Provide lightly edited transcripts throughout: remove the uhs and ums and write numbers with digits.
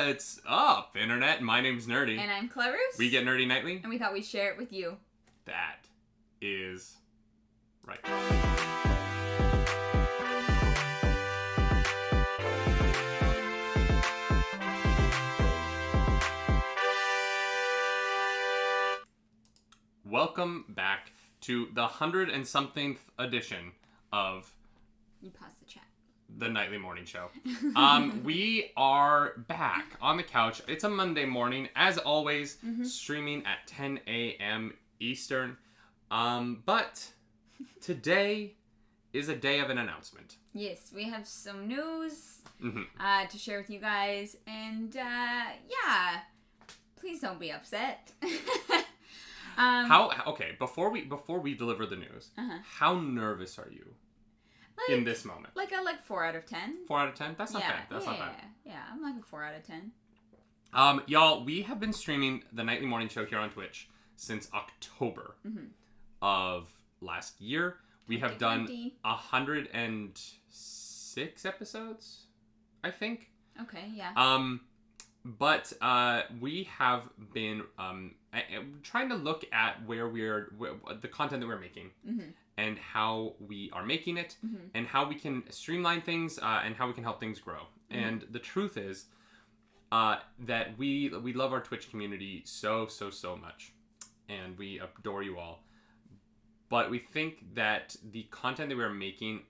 What's up, Internet? My name's Nerdy. And I'm Clarus. We get nerdy nightly. And we thought we'd share it with you. That is right. Welcome back to the 100-and-somethingth edition of... You pause the chat. The Nightly Morning Show. We are back on the couch. It's a Monday morning, as always, streaming at 10 a.m. Eastern. But today is a day of an announcement. Yes, we have some news to share with you guys. And, yeah, please don't be upset. Okay, before we deliver the news, how nervous are you? In this moment. Like a 4 out of 10. 4 out of 10? That's not bad. That's not bad. Yeah, I'm like a 4 out of 10. Y'all, we have been streaming the Nightly Morning Show here on Twitch since October of last year. We have done 106 episodes, I think. Okay, yeah. But we have been trying to look at the content that we're making. And how we are making it, and how we can streamline things, and how we can help things grow. And the truth is that we love our Twitch community so much, and we adore you all. But we think that the content that we're making,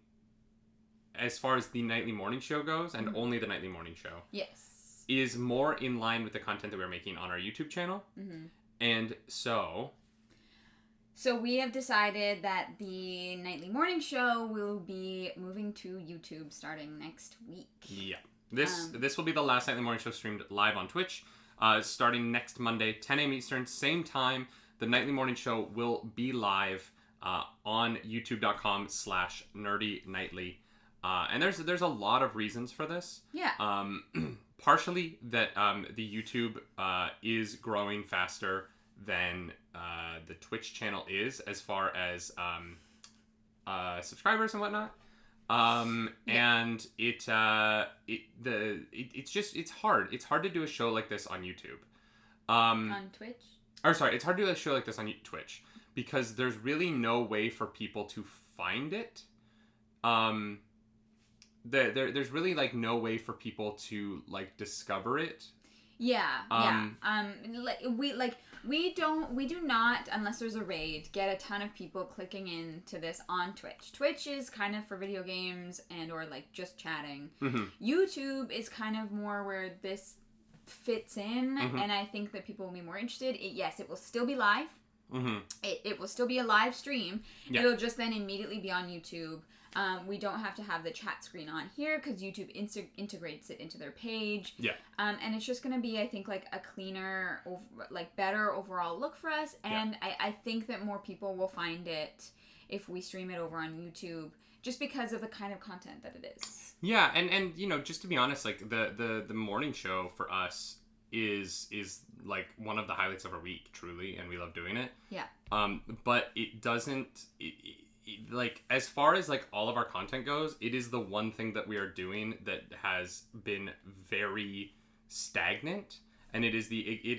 as far as the Nightly Morning Show goes, and only the Nightly Morning Show, is more in line with the content that we're making on our YouTube channel. And So we have decided that the Nightly Morning Show will be moving to YouTube starting next week. Yeah. This will be the last Nightly Morning Show streamed live on Twitch. Starting next Monday, 10 a.m. Eastern, same time. The Nightly Morning Show will be live on youtube.com/nerdynightly. And there's a lot of reasons for this. Yeah. Partially that the YouTube is growing faster than the Twitch channel is, as far as subscribers and whatnot. And it's hard. It's hard to do a show like this on YouTube. On Twitch? It's hard to do a show like this on Twitch because there's really no way for people to find it. There's really no way for people to discover it. Yeah. We do not, unless there's a raid, get a ton of people clicking into this on Twitch. Twitch is kind of for video games and or just chatting. YouTube is kind of more where this fits in, and I think that people will be more interested. It will still be live. It will still be a live stream. Yeah. It'll just then immediately be on YouTube. We don't have to have the chat screen on here because YouTube integrates it into their page. Yeah. And it's just going to be, I think, a cleaner, better overall look for us. And I think that more people will find it if we stream it over on YouTube just because of the kind of content that it is. Yeah, and just to be honest, the morning show for us is one of the highlights of our week, truly, and we love doing it. Yeah. But it doesn't... as far as all of our content goes, it is the one thing that we are doing that has been very stagnant, and it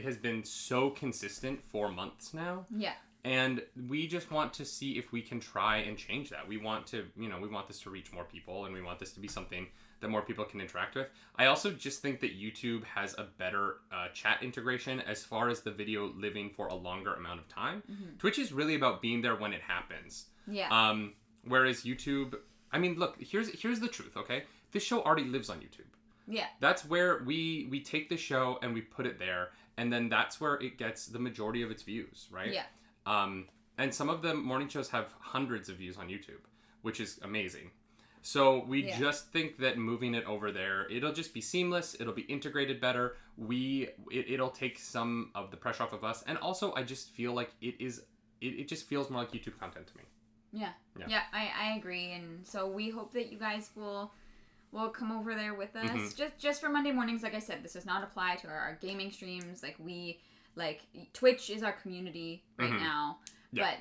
has been so consistent for months now. Yeah. And we just want to see if we can try and change that. We want to, we want this to reach more people, and we want this to be something that more people can interact with. I also just think that YouTube has a better chat integration as far as the video living for a longer amount of time. Twitch is really about being there when it happens. Yeah. Whereas YouTube, look, here's the truth, okay? This show already lives on YouTube. Yeah. That's where we take the show and we put it there, and then that's where it gets the majority of its views, right? Yeah. And some of the morning shows have hundreds of views on YouTube, which is amazing. So we just think that moving it over there, it'll just be seamless. It'll be integrated better. It'll take some of the pressure off of us, and also I just feel like it just feels more like YouTube content to me. Yeah, I agree, and so we hope that you guys will come over there with us. Just for Monday mornings, like I said, this does not apply to our gaming streams. Twitch is our community right now. but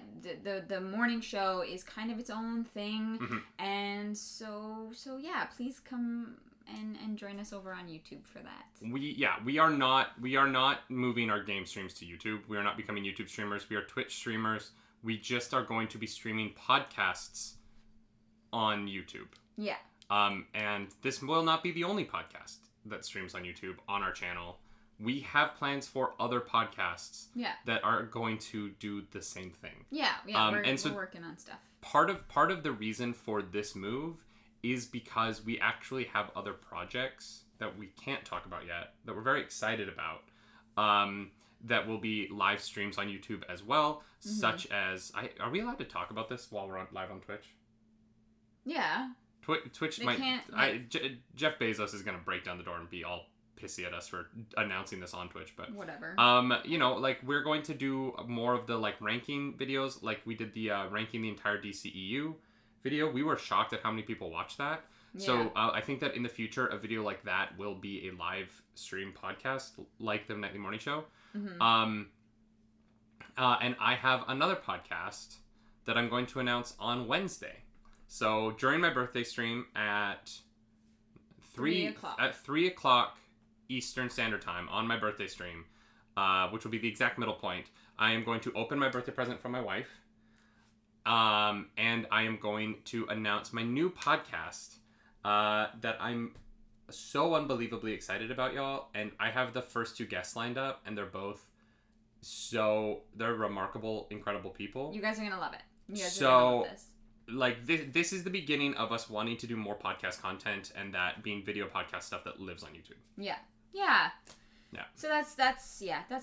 the morning show is kind of its own thing, and so yeah, please come and join us over on YouTube for that. We are not moving our game streams to YouTube. We are not becoming YouTube streamers. We are Twitch streamers. We just are going to be streaming podcasts on YouTube. Yeah. And this will not be the only podcast that streams on YouTube on our channel. We have plans for other podcasts that are going to do the same thing. Yeah, we're working on stuff. Part of the reason for this move is because we actually have other projects that we can't talk about yet that we're very excited about. That will be live streams on YouTube as well, such as are we allowed to talk about this while we're live on Twitch? Yeah. Twitch might. Jeff Bezos is gonna break down the door and be all pissy at us for announcing this on Twitch, but whatever. We're going to do more of the ranking videos, like we did the ranking the entire DCEU video. We were shocked at how many people watched that. Yeah. So I think that in the future, a video like that will be a live stream podcast, like the Nightly Morning Show. And I have another podcast that I'm going to announce on Wednesday. So during my birthday stream at 3 o'clock Eastern Standard Time on my birthday stream, which will be the exact middle point, I am going to open my birthday present from my wife. And I am going to announce my new podcast that I'm so unbelievably excited about, y'all. And I have the first 2 guests lined up, and they're remarkable, incredible people. You guys are gonna love it. You guys are gonna love this. This is the beginning of us wanting to do more podcast content, and that being video podcast stuff that lives on YouTube. Yeah. So that's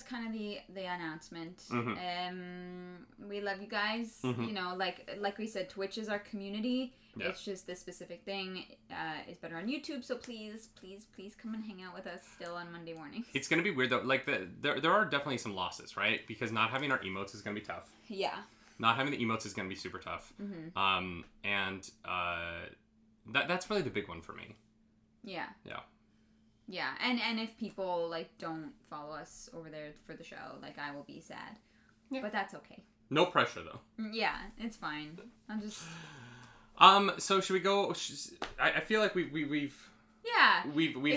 kind of the announcement. We love you guys. You know, like we said, Twitch is our community. Yeah. It's just this specific thing is better on YouTube. So please come and hang out with us still on Monday mornings. It's gonna be weird though. Like there are definitely some losses, right? Because not having our emotes is gonna be tough. Yeah. Not having the emotes is gonna be super tough. That's really the big one for me. Yeah. Yeah, and if people don't follow us over there for the show, I will be sad. Yeah. But that's okay. No pressure though. Yeah, it's fine. I'm just. So should we go? I feel like we've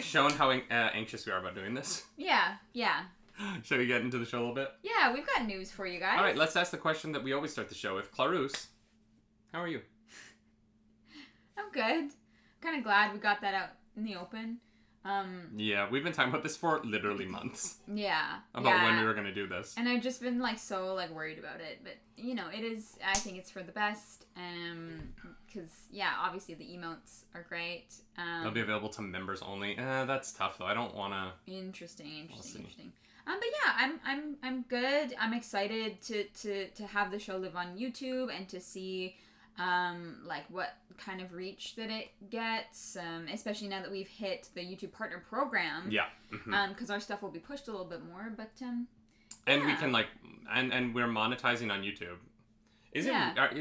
shown how anxious we are about doing this. Yeah. Should we get into the show a little bit? Yeah, we've got news for you guys. All right, let's ask the question that we always start the show with. Clarus, how are you? I'm good. Kind of glad we got that out in the open. Yeah, we've been talking about this for literally months. Yeah. About when we were going to do this. And I've just been so worried about it, but it is, I think it's for the best. Cuz obviously the emotes are great. They'll be available to members only. That's tough though. I don't want to. Interesting. But yeah, I'm good. I'm excited to have the show live on YouTube and to see what kind of reach that it gets, especially now that we've hit the YouTube Partner Program. Yeah. Because our stuff will be pushed a little bit more, but and we can and we're monetizing on YouTube. Is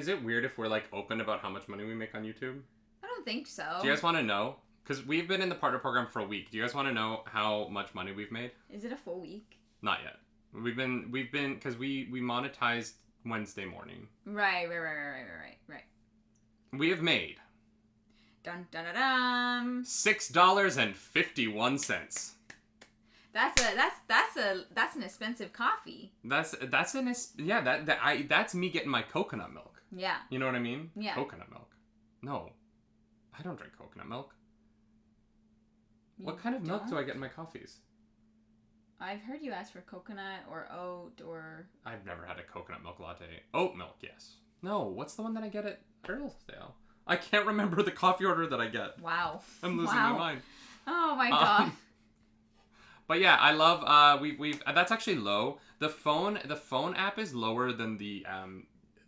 it weird if we're open about how much money we make on YouTube? I don't think so. Do you guys want to know? Because we've been in the Partner Program for a week. Do you guys want to know how much money we've made? Is it a full week? Not yet. We've been because we monetized Wednesday morning. Right. We have made $6.51. That's an expensive coffee. That's me getting my coconut milk. Yeah. You know what I mean? Yeah. Coconut milk. No, I don't drink coconut milk. What kind of milk do I get in my coffees? I've heard you ask for coconut or oat or... I've never had a coconut milk latte. Oat milk, yes. No, what's the one that I get at Earlsdale? I can't remember the coffee order that I get. Wow. I'm losing my mind. Oh my god. But yeah, I love we've that's actually low. The phone app is lower than the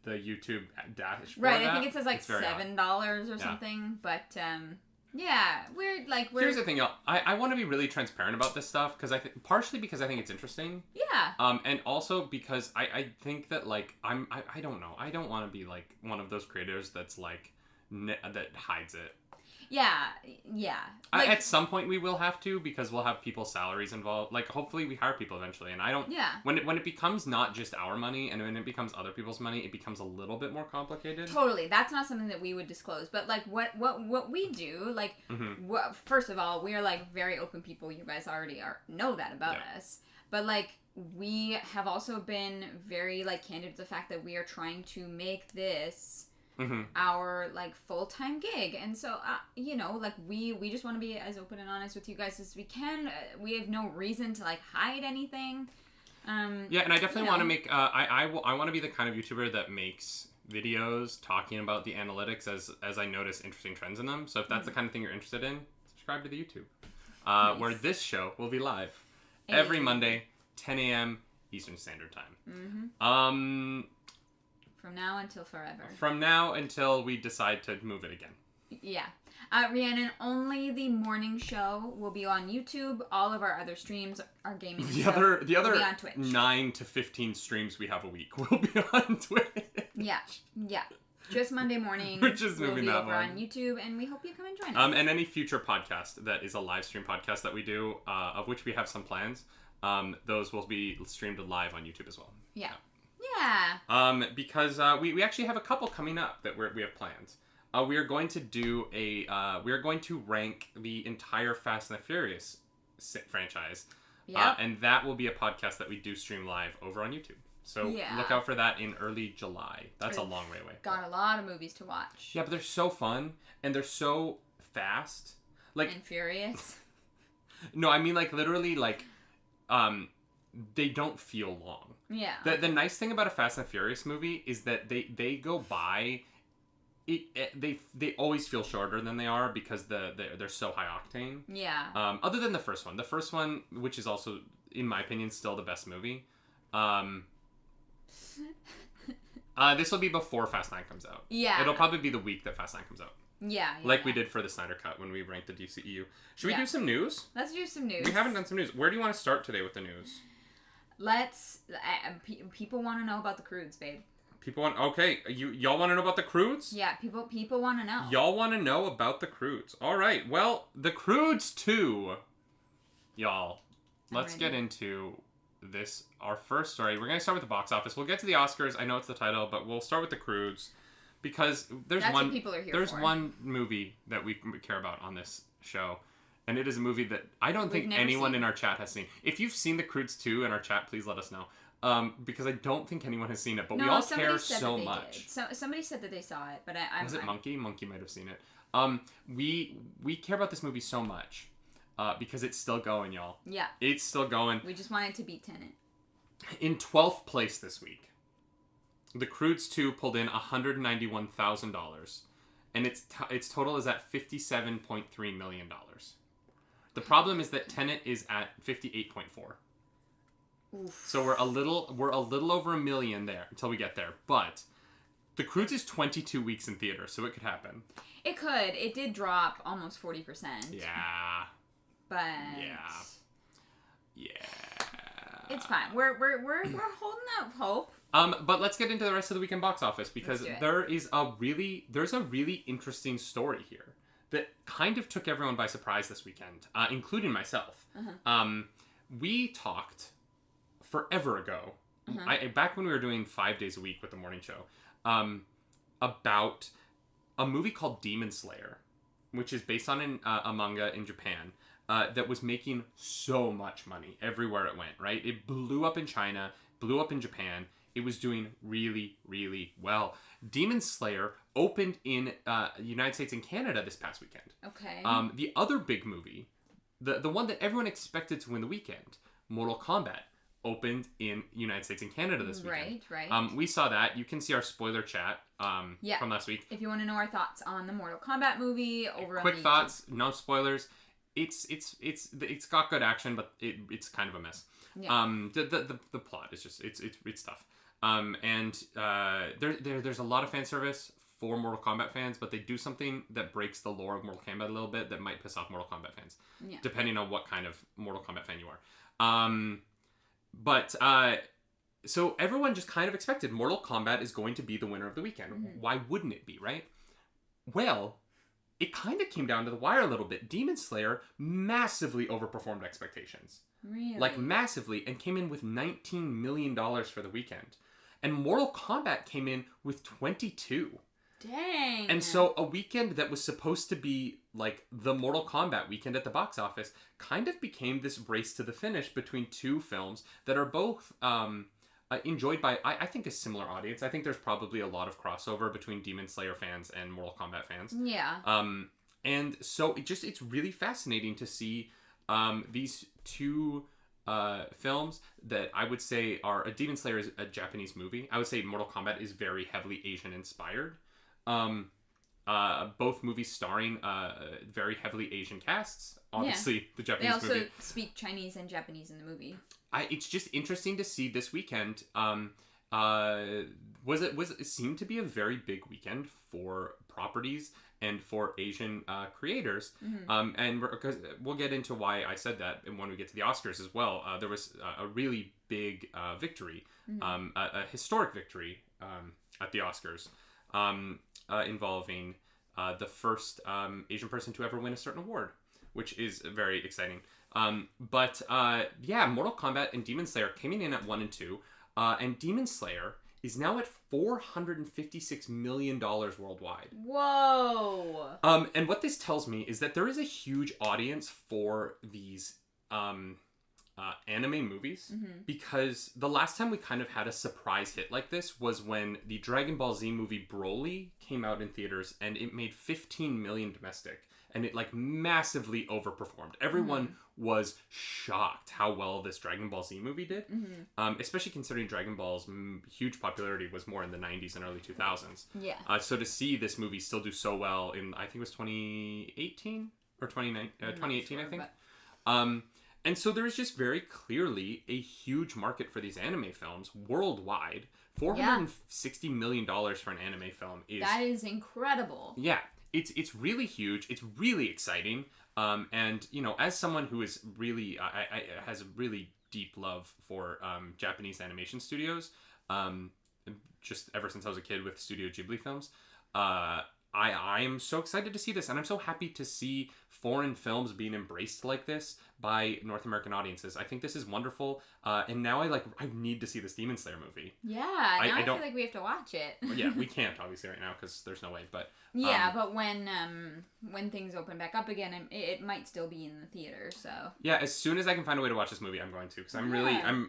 YouTube dashboard. Right, I think it says $7 or something, but yeah, we're Here's the thing, y'all. I want to be really transparent about this stuff partially because I think it's interesting. Yeah. And also because I think that I don't know. I don't want to be one of those creators that's that hides it. Yeah. Like, at some point we will have to, because we'll have people's salaries involved. Like, hopefully we hire people eventually, and I don't... Yeah. When it becomes not just our money, and when it becomes other people's money, it becomes a little bit more complicated. Totally. That's not something that we would disclose. But, like, what we do, like, first of all, we are, like, very open people. You guys already know that about us. But, like, we have also been very, like, candid with the fact that we are trying to make this... our like full-time gig, and so you know, like we just want to be as open and honest with you guys as we can. We have no reason to like hide anything. Yeah, and I definitely want to make I want to be the kind of YouTuber that makes videos talking about the analytics as I notice interesting trends in them. So if that's the kind of thing you're interested in, subscribe to the YouTube nice. Where this show will be live every Monday 10 a.m. Eastern Standard Time. From now until forever. From now until we decide to move it again. Yeah. Rhiannon, only the morning show will be on YouTube. All of our other streams, our gaming the other will be on Twitch. 9 to 15 streams we have a week will be on Twitch. Yeah. Just Monday morning. We're just moving that over on YouTube, and we hope you come and join us. And any future podcast that is a live stream podcast that we do, of which we have some plans, those will be streamed live on YouTube as well. Yeah. Because we actually have a couple coming up that we have plans. We are going to do we are going to rank the entire Fast and the Furious franchise. Yeah. And that will be a podcast that we do stream live over on YouTube. So look out for that in early July. That's a long way away. Got a lot of movies to watch. Yeah, but they're so fun and they're so fast. Like, and furious. No, I mean like literally like they don't feel long. Yeah. The nice thing about a Fast and Furious movie is that they go by. They always feel shorter than they are because they're so high octane. Yeah. Other than the first one, which is also in my opinion still the best movie. This will be before Fast 9 comes out. Yeah. It'll probably be the week that Fast 9 comes out. Yeah. Like we did for the Snyder Cut when we ranked the DCEU. Should we do some news? Let's do some news. We haven't done some news. Where do you want to start today with the news? Let's. People want to know about the Croods, babe. Okay, y'all want to know about the Croods? Yeah, people want to know. Y'all want to know about the Croods. All right, well, the Croods 2. Y'all, let's get into this, our first story. We're going to start with the box office. We'll get to the Oscars. I know it's the title, but we'll start with the Croods because there's what people are here for. There's one movie that we care about on this show. And it is a movie that I don't think anyone in our chat has seen. If you've seen The Croods 2 in our chat, please let us know. Because I don't think anyone has seen it, but we all care so much. So somebody said that they saw it, but I was it Monkey? Monkey might have seen it. We care about this movie so much because it's still going, y'all. Yeah, it's still going. We just want it to beat Tenet. In 12th place this week, The Croods 2 pulled in $191,000, and its total is at $57.3 million. The problem is that Tenet is at 58.4. Oof. So we're a little over $1 million there until we get there. But The Croods is 22 weeks in theater, so it could happen. It could. It did drop almost 40%. Yeah. But yeah. It's fine. We're holding out hope. But let's get into the rest of the weekend box office because there's a really interesting story here that kind of took everyone by surprise this weekend, including myself. Uh-huh. We talked forever ago, back when we were doing 5 days a week with the morning show, about a movie called Demon Slayer, which is based on a manga in Japan that was making so much money everywhere it went, right? It blew up in China, blew up in Japan. It was doing really, really well. Demon Slayer opened in the United States and Canada this past weekend. Okay. The other big movie, the one that everyone expected to win the weekend, Mortal Kombat, opened in United States and Canada this weekend. Right. We saw that. You can see our spoiler chat from last week. If you want to know our thoughts on the Mortal Kombat movie over quick on thoughts, no spoilers. It's got good action, but it's kind of a mess. Yeah. The plot is just it's tough. There's a lot of fan service for Mortal Kombat fans, but they do something that breaks the lore of Mortal Kombat a little bit that might piss off Mortal Kombat fans, depending on what kind of Mortal Kombat fan you are. So everyone just kind of expected Mortal Kombat is going to be the winner of the weekend. Mm-hmm. Why wouldn't it be, right? Well, it kind of came down to the wire a little bit. Demon Slayer massively overperformed expectations. Really? Like, massively, and came in with $19 million for the weekend. And Mortal Kombat came in with 22. Dang. And so a weekend that was supposed to be like the Mortal Kombat weekend at the box office kind of became this race to the finish between two films that are both enjoyed by, I think, a similar audience. I think there's probably a lot of crossover between Demon Slayer fans and Mortal Kombat fans. Yeah. And so it's really fascinating to see these two films that I would say are... Demon Slayer is a Japanese movie. I would say Mortal Kombat is very heavily Asian inspired. Both movies starring very heavly Asian casts. Obviously, the Japanese movie. They also speak Chinese and Japanese in the movie. It's just interesting to see this weekend. It seemed to be a very big weekend for properties and for Asian creators. Mm-hmm. And because we'll get into why I said that when we get to the Oscars as well. There was a really big victory, mm-hmm. A historic victory at the Oscars. Involving the first Asian person to ever win a certain award, which is very exciting. But Mortal Kombat and Demon Slayer came in at 1 and 2, and Demon Slayer is now at $456 million worldwide. Whoa! And what this tells me is that there is a huge audience for these anime movies, mm-hmm. because the last time we kind of had a surprise hit like this was when the Dragon Ball Z movie Broly came out in theaters, and it made $15 million domestic, and it like massively overperformed. Everyone mm-hmm. was shocked how well this Dragon Ball Z movie did, mm-hmm. Especially considering Dragon Ball's huge popularity was more in the 90s and early 2000s. Yeah. So to see this movie still do so well in, I think it was 2018 or 2018, sure, I think. But... And so there is just very clearly a huge market for these anime films worldwide. $460 million for an anime film is... That is incredible. Yeah. It's really huge. It's really exciting. And, you know, as someone who is really... has a really deep love for Japanese animation studios, just ever since I was a kid with Studio Ghibli films, I am so excited to see this, and I'm so happy to see foreign films being embraced like this by North American audiences. I think this is wonderful, and now I need to see this Demon Slayer movie. Yeah, I feel like we have to watch it. Yeah, we can't obviously right now because there's no way, but... Yeah, but when things open back up again, it might still be in the theater, so... Yeah, as soon as I can find a way to watch this movie, I'm going to, because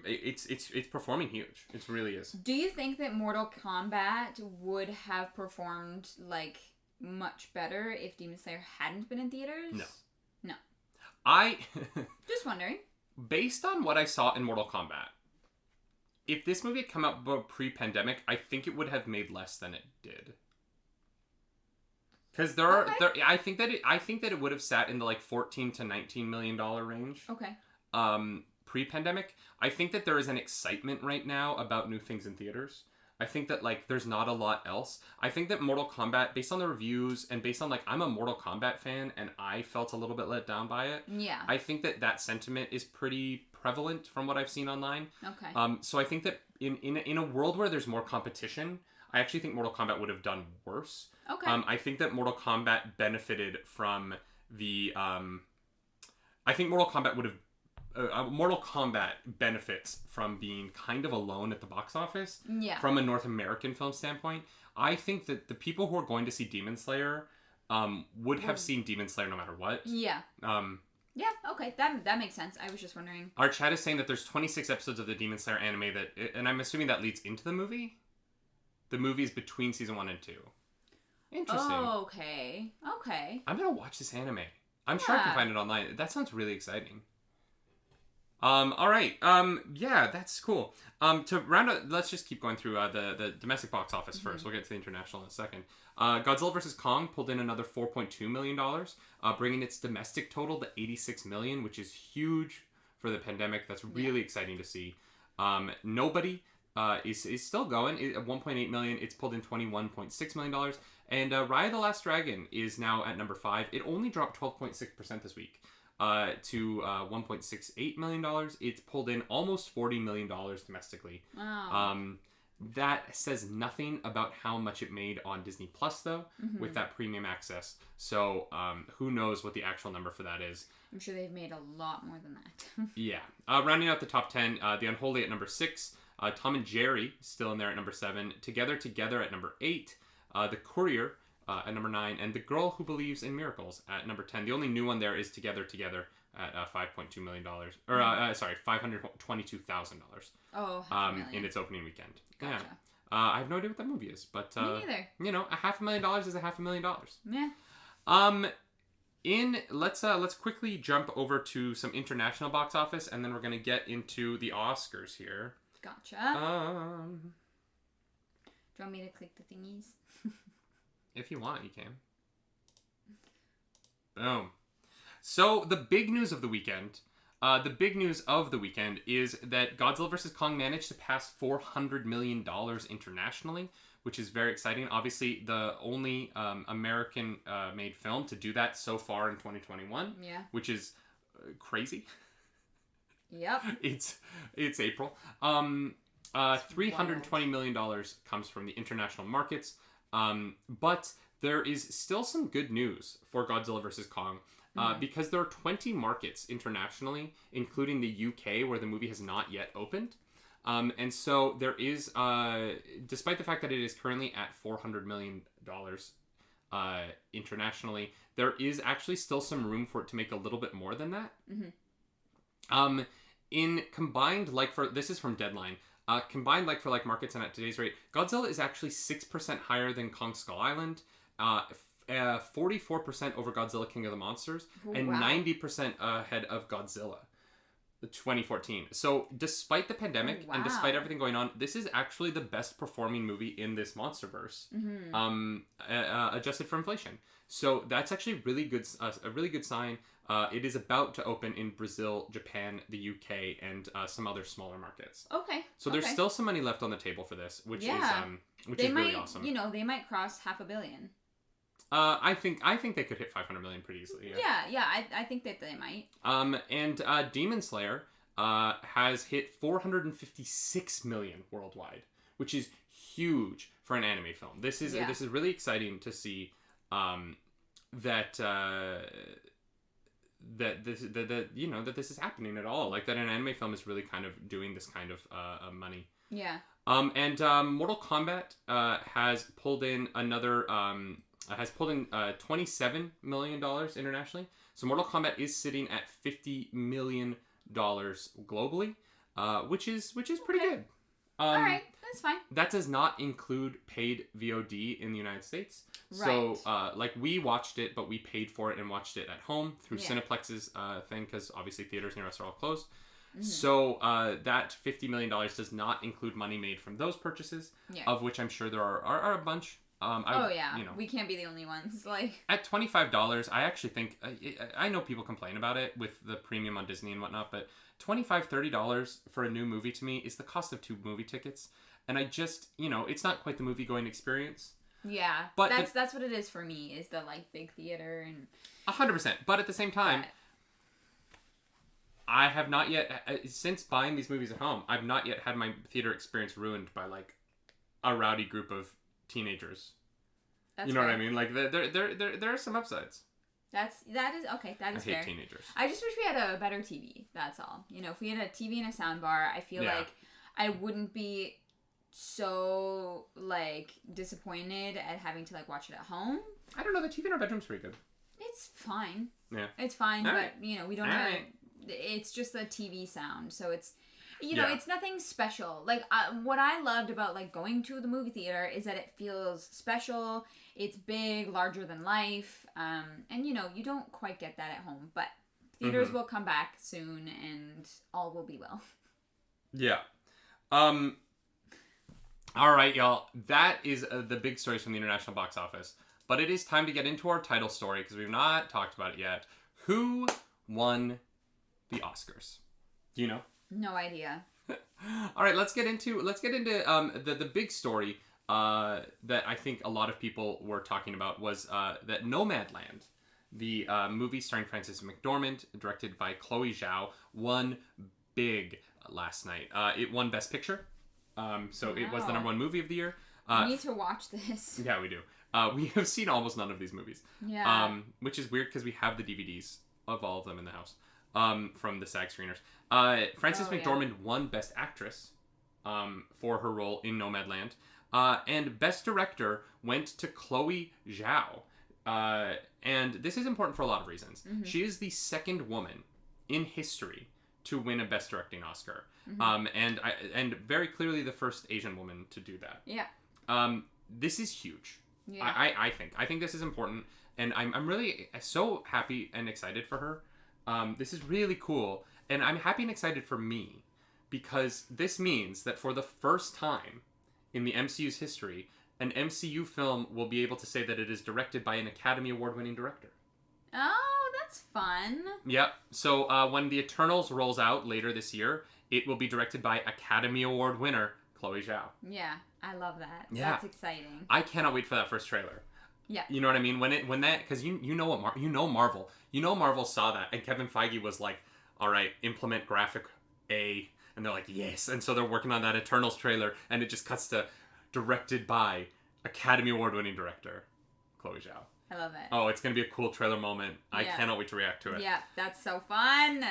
it's performing huge. It really is. Do you think that Mortal Kombat would have performed, like, much better if Demon Slayer hadn't been in theaters? No. Just wondering. Based on what I saw in Mortal Kombat, if this movie had come out pre-pandemic, I think it would have made less than it did. Because I think that it would have sat in the like $14 to $19 million range. Okay. Pre-pandemic, I think that there is an excitement right now about new things in theaters. I think that, like, there's not a lot else. I think that Mortal Kombat, based on the reviews and based on, like, I'm a Mortal Kombat fan and I felt a little bit let down by it. Yeah. I think that sentiment is pretty prevalent from what I've seen online. Okay. So I think that in a world where there's more competition, I actually think Mortal Kombat would have done worse. Okay. I think that Mortal Kombat benefited from the... I think Mortal Kombat would have... Mortal Kombat benefits from being kind of alone at the box office. Yeah. From a North American film standpoint. I think that the people who are going to see Demon Slayer would have seen Demon Slayer no matter what. Yeah. Yeah, okay. That makes sense. I was just wondering. Our chat is saying that there's 26 episodes of the Demon Slayer anime and I'm assuming that leads into the movie? The movie is between season 1 and 2. Interesting. Oh, okay. Okay. I'm going to watch this anime. I'm sure I can find it online. That sounds really exciting. All right. Yeah, that's cool. To round out, let's just keep going through the domestic box office first. We'll get to the international in a second. Godzilla vs. Kong pulled in another $4.2 million, bringing its domestic total to $86 million, which is huge for the pandemic. That's really exciting to see. Nobody is still going at $1.8 million. It's pulled in $21.6 million. And Raya the Last Dragon is now at number 5. It only dropped 12.6% this week. To $1.68 million. It's pulled in almost $40 million domestically. Wow. That says nothing about how much it made on Disney Plus, though, with that premium access. So who knows what the actual number for that is. I'm sure they've made a lot more than that. Yeah. Rounding out the top 10, The Unholy at number 6. Tom and Jerry still in there at number 7. Together at number 8. The Courier at number 9. And The Girl Who Believes in Miracles at number 10. The only new one there is Together at $5.2 million. Or, $522,000. Oh, in its opening weekend. Gotcha. Yeah. I have no idea what that movie is, but me neither. You know, $500,000 is $500,000. Yeah. Let's quickly jump over to some international box office, and then we're gonna get into the Oscars here. Gotcha. Do you want me to click the thingies? If you want, you can. Boom. So the big news of the weekend. Is that Godzilla vs. Kong managed to pass $400 million internationally, which is very exciting. Obviously, the only American-made film to do that so far in 2021. Yeah. Which is crazy. Yep. It's April. $320 million comes from the international markets. But there is still some good news for Godzilla vs. Kong. Because there are 20 markets internationally, including the UK, where the movie has not yet opened. And so there is, despite the fact that it is currently at $400 million internationally, there is actually still some room for it to make a little bit more than that. In combined, this is from Deadline, combined like-for-like markets and at today's rate, Godzilla is actually 6% higher than Kong Skull Island, 44% over Godzilla King of the Monsters, and 90% ahead of Godzilla, the 2014. So despite the pandemic and despite everything going on, this is actually the best performing movie in this MonsterVerse, adjusted for inflation. So that's actually really good, a really good sign. It is about to open in Brazil, Japan, the UK, and some other smaller markets. Okay. So there's still some money left on the table for this, which is really awesome. You know, they might cross $500 million. I think they could hit 500 million pretty easily. Yeah, I think that they might. And Demon Slayer has hit 456 million worldwide, which is huge for an anime film. This is really exciting to see that this is happening at all. Like that an anime film is really kind of doing this kind of money. Yeah. And Mortal Kombat has pulled in another $27 million internationally. So Mortal Kombat is sitting at $50 million globally, which is pretty good. All right, that's fine. That does not include paid VOD in the United States. Right. So, we watched it, but we paid for it and watched it at home through Cineplex's thing, because obviously theaters near us are all closed. So that $50 million does not include money made from those purchases, of which I'm sure there are a bunch. We can't be the only ones. Like at $25, I actually think I know people complain about it with the premium on Disney and whatnot, but $25-$30 for a new movie to me is the cost of 2 movie tickets, and I just it's not quite the movie going experience. Yeah, but that's what it is for me, is the like big theater and 100%. But at the same time, I have not yet, since buying these movies at home, I've not yet had my theater experience ruined by like a rowdy group of teenagers. That's fair. What I mean? Like there are some upsides. That is okay. That is fair. I hate teenagers. I just wish we had a better TV. That's all. If we had a TV and a sound bar, I feel like I wouldn't be so like disappointed at having to like watch it at home. I don't know. The TV in our bedroom's pretty good. It's fine. Yeah. It's fine, all but right. We don't all have. Right. It's just the TV sound, so it's. It's nothing special. Like, what I loved about, like, going to the movie theater is that it feels special, it's big, larger than life, and, you don't quite get that at home, but theaters will come back soon, and all will be well. Yeah. All right, y'all. That is the big stories from the international box office, but it is time to get into our title story, because we've not talked about it yet. Who won the Oscars? Do you know? No idea. All right, let's get into the big story that I think a lot of people were talking about was that Nomadland, the movie starring Frances McDormand, directed by Chloe Zhao, won big last night. It won Best Picture, So it was the #1 movie of the year. We need to watch this. Yeah, we do. We have seen almost none of these movies. Yeah. Which is weird because we have the DVDs of all of them in the house from the SAG screeners. Frances McDormand won Best Actress for her role in Nomadland. And Best Director went to Chloe Zhao. And this is important for a lot of reasons. Mm-hmm. She is the second woman in history to win a Best Directing Oscar. Mm-hmm. And very clearly the first Asian woman to do that. Yeah. This is huge. Yeah. I think this is important, and I'm really so happy and excited for her. This is really cool, and I'm happy and excited for me, because this means that for the first time in the MCU's history, an MCU film will be able to say that it is directed by an Academy Award-winning director. Oh, that's fun. Yep. So when The Eternals rolls out later this year, it will be directed by Academy Award winner Chloe Zhao. Yeah, I love that. Yeah. That's exciting. I cannot wait for that first trailer. Yeah. You know what I mean? When that, because you know what Marvel. You know Marvel saw that, and Kevin Feige was like, all right, implement graphic A. And they're like, yes. And so they're working on that Eternals trailer, and it just cuts to directed by Academy Award-winning director Chloe Zhao. I love it. Oh, it's going to be a cool trailer moment. I cannot wait to react to it. Yeah, that's so fun.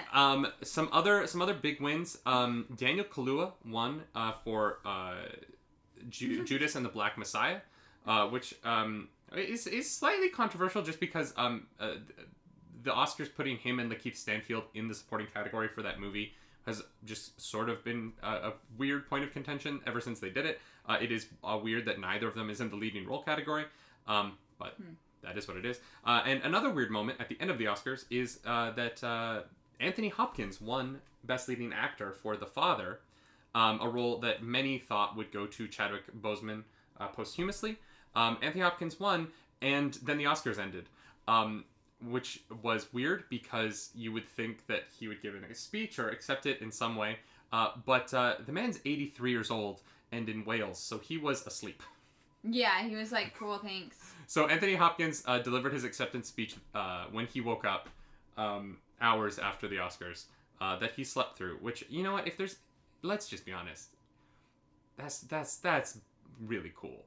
Some other big wins. Daniel Kaluuya won for Judas and the Black Messiah, which is slightly controversial just because the Oscars putting him and Lakeith Stanfield in the supporting category for that movie has just sort of been a weird point of contention ever since they did it. It is weird that neither of them is in the leading role category, but that is what it is. And another weird moment at the end of the Oscars is that Anthony Hopkins won Best Leading Actor for The Father, a role that many thought would go to Chadwick Boseman posthumously. Anthony Hopkins won, and then the Oscars ended. Which was weird because you would think that he would give a speech or accept it in some way. But the man's 83 years old and in Wales, so he was asleep. Yeah, he was like, cool, thanks. So Anthony Hopkins delivered his acceptance speech when he woke up hours after the Oscars that he slept through, which, you know what, let's just be honest, that's really cool.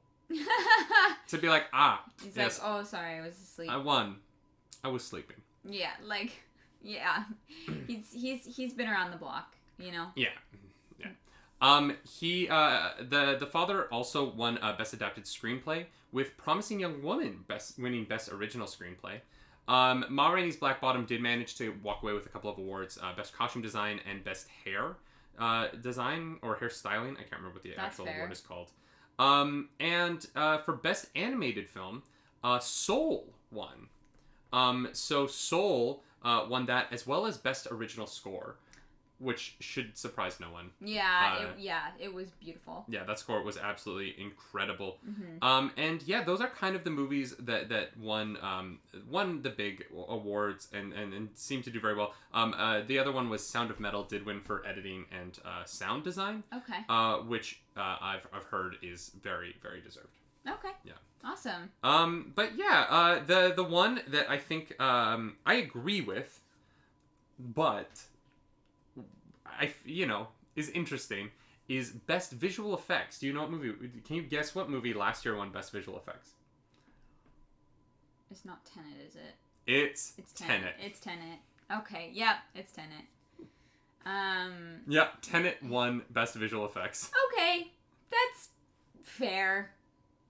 To be like, he's yes, like, oh, sorry, I was asleep. I won. I was sleeping. Yeah, like, yeah. He's been around the block, you know? Yeah. The Father also won Best Adapted Screenplay, with Promising Young Woman winning Best Original Screenplay. Ma Rainey's Black Bottom did manage to walk away with a couple of awards, Best Costume Design and Best Hair Design, or Hair Styling. I can't remember what the actual award is called. And for Best Animated Film, Soul won. So Soul won that, as well as Best Original Score, which should surprise no one. Yeah, it was beautiful. Yeah, that score was absolutely incredible. Mm-hmm. And yeah, those are kind of the movies that won the big awards and seemed to do very well. The other one was Sound of Metal, did win for editing and sound design. Okay. Which I've heard is very, very deserved. Okay. Yeah. Awesome. But yeah, the one that I think I agree with, but is interesting is Best Visual Effects. Do you know what movie? Can you guess what movie last year won Best Visual Effects? It's not Tenet, is it? It's Tenet. It's Tenet. Okay. Yep. It's Tenet. Yep. Tenet won Best Visual Effects. Okay, that's fair.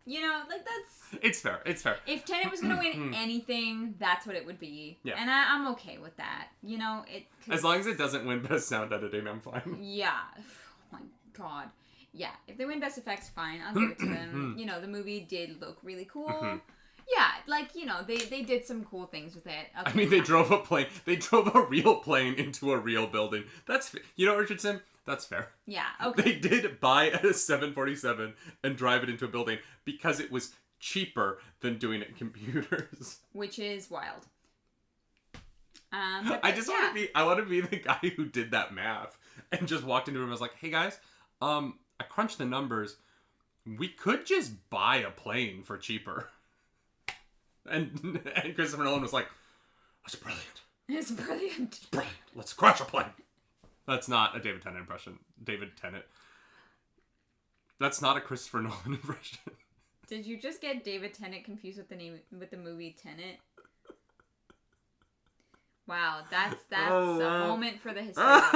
You know, like that's... It's fair. If Tenet was going to win anything, that's what it would be. Yeah. And I'm okay with that. You know, as long as it doesn't win Best Sound Editing, I'm fine. Yeah. Oh my god. Yeah. If they win Best Effects, fine. I'll give it to them. You know, the movie did look really cool. Yeah, like, you know, they did some cool things with it. Okay, I mean, they drove a plane. They drove a real plane into a real building. That's... You know, Richardson... That's fair. Yeah, okay. They did buy a 747 and drive it into a building because it was cheaper than doing it in computers. Which is wild. I want to be the guy who did that math and just walked into a room and was like, hey guys, I crunched the numbers. We could just buy a plane for cheaper. And Christopher Nolan was like, that's brilliant. It's brilliant. It's brilliant. Let's crash a plane. That's not a David Tennant impression. David Tennant. That's not a Christopher Nolan impression. Did you just get David Tennant confused with the movie Tenet? Wow, that's a moment for the historians.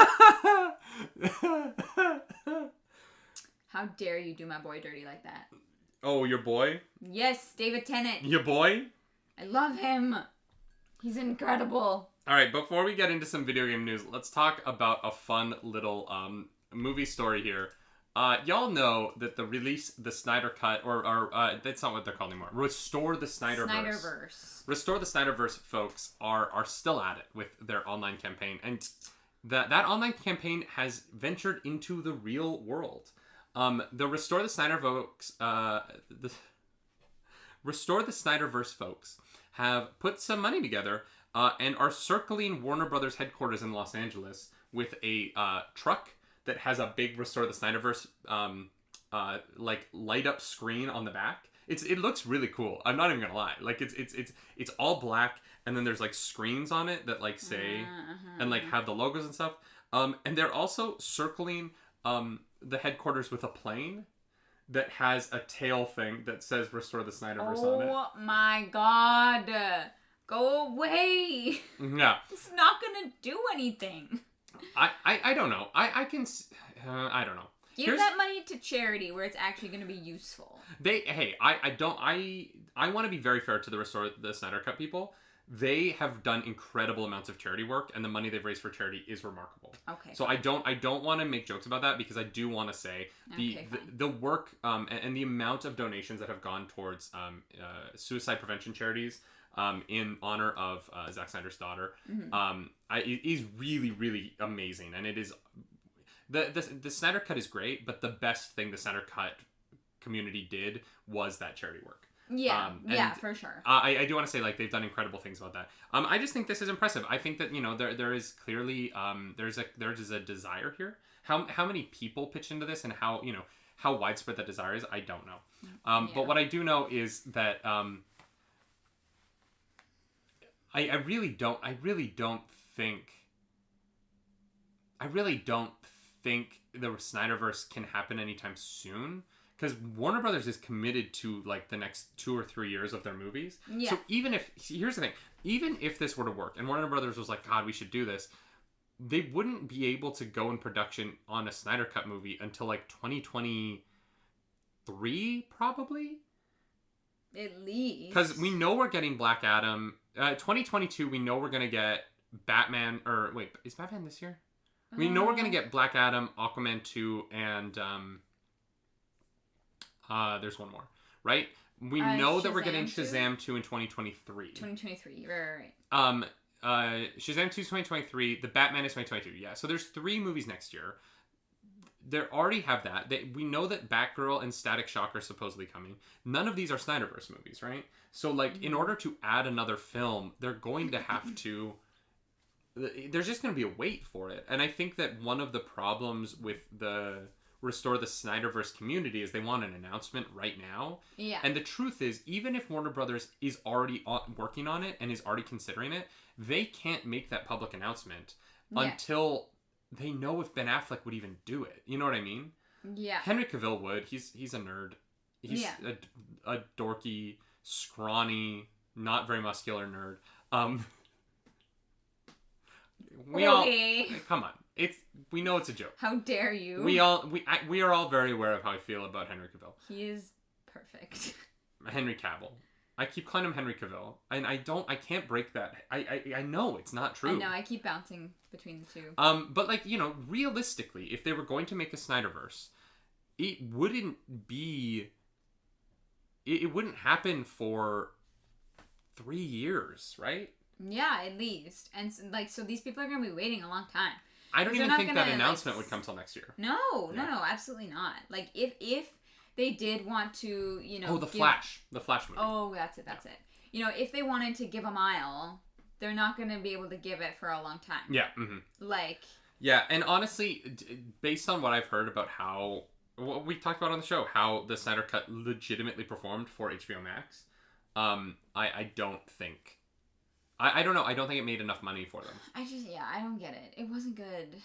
How dare you do my boy dirty like that? Oh, your boy? Yes, David Tennant. Your boy? I love him. He's incredible. All right, before we get into some video game news, let's talk about a fun little movie story here. Y'all know that the Snyder Cut, or that's not what they're called anymore. Restore the Snyderverse. Restore the Snyderverse folks are still at it with their online campaign, and that online campaign has ventured into the real world. The Restore the Snyderverse folks have put some money together and are circling Warner Brothers headquarters in Los Angeles with a truck that has a big Restore the Snyderverse like light up screen on the back. It looks really cool. I'm not even gonna lie. Like it's all black, and then there's like screens on it that like say and like have the logos and stuff. And they're also circling the headquarters with a plane that has a tail thing that says Restore the Snyderverse on it. Oh my god. Go away. Yeah. It's not gonna do anything. I don't know. I don't know. Give that money to charity where it's actually going to be useful. I want to be very fair to the Restore the Snyder Cut people. They have done incredible amounts of charity work, and the money they've raised for charity is remarkable. Okay. So I don't want to make jokes about that, because I do want to say the work and the amount of donations that have gone towards suicide prevention charities in honor of Zack Snyder's daughter is really, really amazing. And it is the Snyder Cut is great, but the best thing the Snyder Cut community did was that charity work. Yeah, for sure. I do want to say, like, they've done incredible things about that. I just think this is impressive. I think that, you know, there is clearly there is a desire here. How many people pitch into this, and how widespread that desire is, I don't know. But what I do know is that I really don't think the Snyderverse can happen anytime soon, because Warner Brothers is committed to like the next 2 or 3 years of their movies. Yeah. So here's the thing, even if this were to work and Warner Brothers was like, God, we should do this, they wouldn't be able to go in production on a Snyder Cut movie until like 2023, probably. At least. Because we know we're getting Black Adam. 2022, we know we're going to get Batman. Or wait, is Batman this year? We know we're going to get Black Adam, Aquaman 2, and there's one more, right? We know that we're getting Shazam 2 in 2023. 2023, right. Shazam 2 is 2023. The Batman is 2022. Yeah, so there's 3 movies next year. They already have that. We know that Batgirl and Static Shock are supposedly coming. None of these are Snyderverse movies, right? So, like, in order to add another film, they're going to have to... There's just going to be a wait for it. And I think that one of the problems with the Restore the Snyderverse community is they want an announcement right now. Yeah. And the truth is, even if Warner Brothers is already working on it and is already considering it, they can't make that public announcement until... they know if Ben Affleck would even do it. You know what I mean? Yeah. Henry Cavill would. He's a nerd. He's a dorky, scrawny, not very muscular nerd. Come on. We know it's a joke. How dare you? We are all very aware of how I feel about Henry Cavill. He is perfect. Henry Cavill. I keep calling him Henry Cavill, and I can't break that. I know it's not true. I know, I keep bouncing between the two. But like, you know, realistically, if they were going to make a Snyderverse, it wouldn't happen for 3 years, right? Yeah, at least. And like, so these people are going to be waiting a long time. I don't even think that announcement would come till next year. No, absolutely not. Like, if they did want to, you know... the Flash movie. Oh, that's it. You know, if they wanted to give a mile, they're not going to be able to give it for a long time. Yeah. Mm-hmm. Like... Yeah, and honestly, based on what I've heard about what we talked about on the show, how the Snyder Cut legitimately performed for HBO Max, I don't think... I don't know. I don't think it made enough money for them. I don't get it. It wasn't good.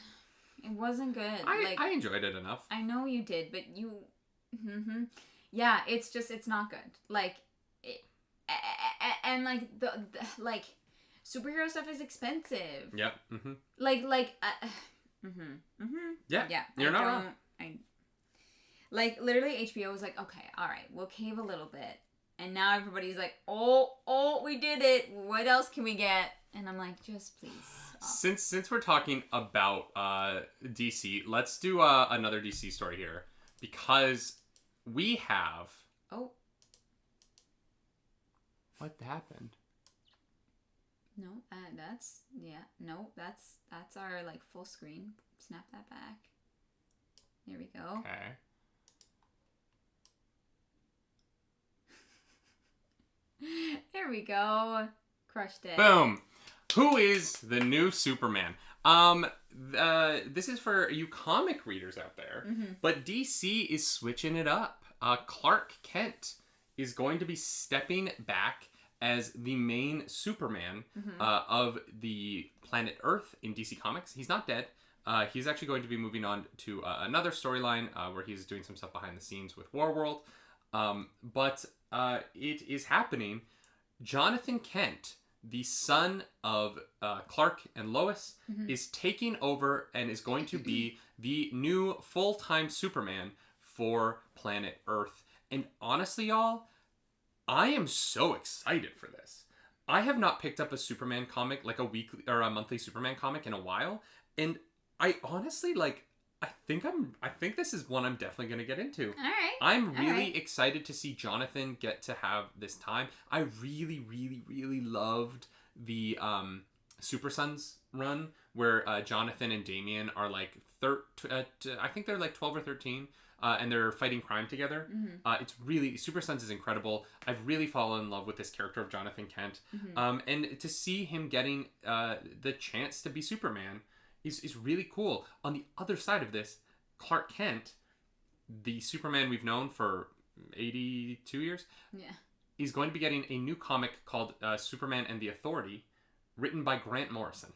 I enjoyed it enough. I know you did, but Yeah, it's not good. Like, and like the like superhero stuff is expensive. Yep. Yeah. You're not wrong. Like, literally, HBO was like, okay, all right, we'll cave a little bit. And now everybody's like, oh, we did it. What else can we get? And I'm like, just please stop. Since we're talking about DC, let's do another DC story here. Because we have... Oh. What happened? No, that's... Yeah, no, that's our, like, full screen. Snap that back. There we go. Okay. There we go. Crushed it. Boom. Who is the new Superman? This is for you comic readers out there, but DC is switching it up. Clark Kent is going to be stepping back as the main Superman of the planet Earth in DC Comics. He's not dead. He's actually going to be moving on to another storyline where he's doing some stuff behind the scenes with Warworld. But it is happening. Jonathan Kent, the son of Clark and Lois, is taking over and is going to be the new full-time Superman for planet Earth. And honestly, y'all, I am so excited for this. I have not picked up a Superman comic, like a weekly or a monthly Superman comic, in a while, and I honestly I think this is one I'm definitely going to get into. All right. I'm really excited to see Jonathan get to have this time. I really, really, really loved the Super Sons run where Jonathan and Damian are like I think they're like 12 or 13. And they're fighting crime together. It's really... Super Sons is incredible. I've really fallen in love with this character of Jonathan Kent. And to see him getting the chance to be Superman is really cool. On the other side of this, Clark Kent, the Superman we've known for 82 years, is going to be getting a new comic called Superman and the Authority, written by Grant Morrison.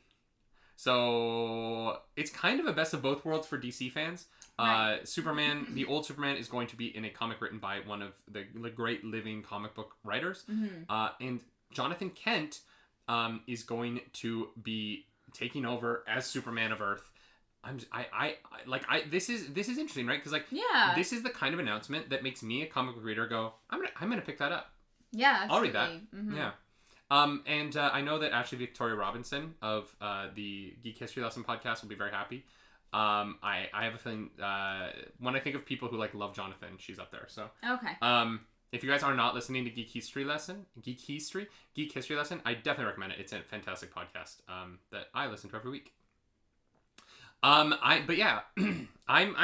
So it's kind of a best of both worlds for DC fans. Right. Superman, the old Superman, is going to be in a comic written by one of the great living comic book writers. And Jonathan Kent is going to be taking over as Superman of Earth. This is interesting, right? Because this is the kind of announcement that makes me, a comic book reader, go, I'm gonna pick that up. Yeah, absolutely. I'll read that. Yeah. And I know that Ashley Victoria Robinson of the Geek History Lesson podcast will be very happy. I have a feeling when I think of people who love Jonathan, she's up there. So okay. If you guys are not listening to Geek History Lesson, I definitely recommend it. It's a fantastic podcast that I listen to every week. I'm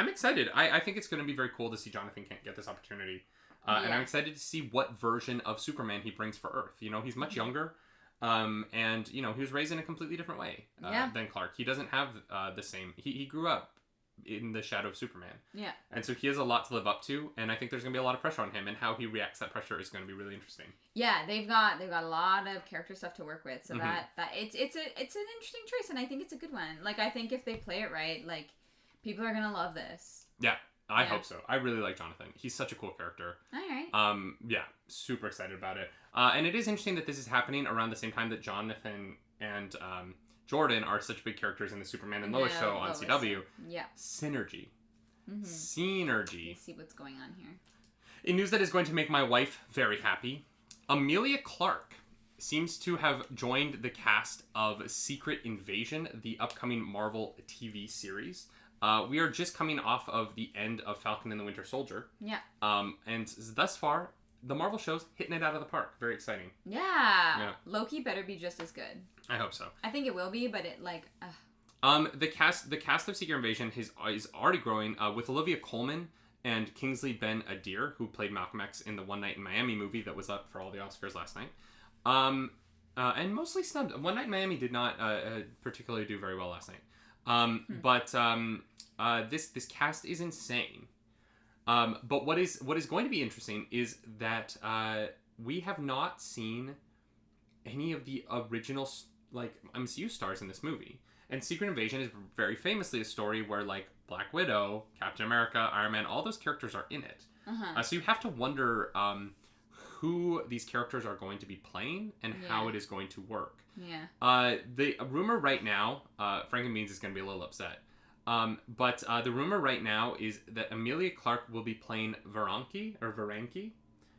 excited. I think it's going to be very cool to see Jonathan Kent get this opportunity. And I'm excited to see what version of Superman he brings for Earth. He's much younger. And he was raised in a completely different way than Clark. He doesn't have the same... He grew up in the shadow of Superman. Yeah. And so he has a lot to live up to, and I think there's going to be a lot of pressure on him, and how he reacts to that pressure is going to be really interesting. Yeah, they've got a lot of character stuff to work with, so that it's an interesting choice, and I think it's a good one. I think if they play it right, people are going to love this. Yeah. I hope so. I really like Jonathan. He's such a cool character. All right. Yeah, super excited about it. And it is interesting that this is happening around the same time that Jonathan and Jordan are such big characters in the Superman and Lois show on CW. Yeah. Synergy. Synergy. Let's see what's going on here. In news that is going to make my wife very happy, Emilia Clarke seems to have joined the cast of Secret Invasion, the upcoming Marvel TV series. We are just coming off of the end of Falcon and the Winter Soldier. Yeah. And thus far, the Marvel show's hitting it out of the park. Very exciting. Yeah. Loki better be just as good. I hope so. I think it will be, but it the cast of Secret Invasion is already growing with Olivia Colman and Kingsley Ben-Adir, who played Malcolm X in the One Night in Miami movie that was up for all the Oscars last night. And mostly snubbed. One Night in Miami did not particularly do very well last night. But this cast is insane. But what is going to be interesting is that we have not seen any of the original MCU stars in this movie. And Secret Invasion is very famously a story where Black Widow, Captain America, Iron Man, all those characters are in it. So you have to wonder who these characters are going to be playing and how it is going to work. Yeah. The rumor right now, Frankenbeans is going to be a little upset. But the rumor right now is that Emilia Clarke will be playing Varanki,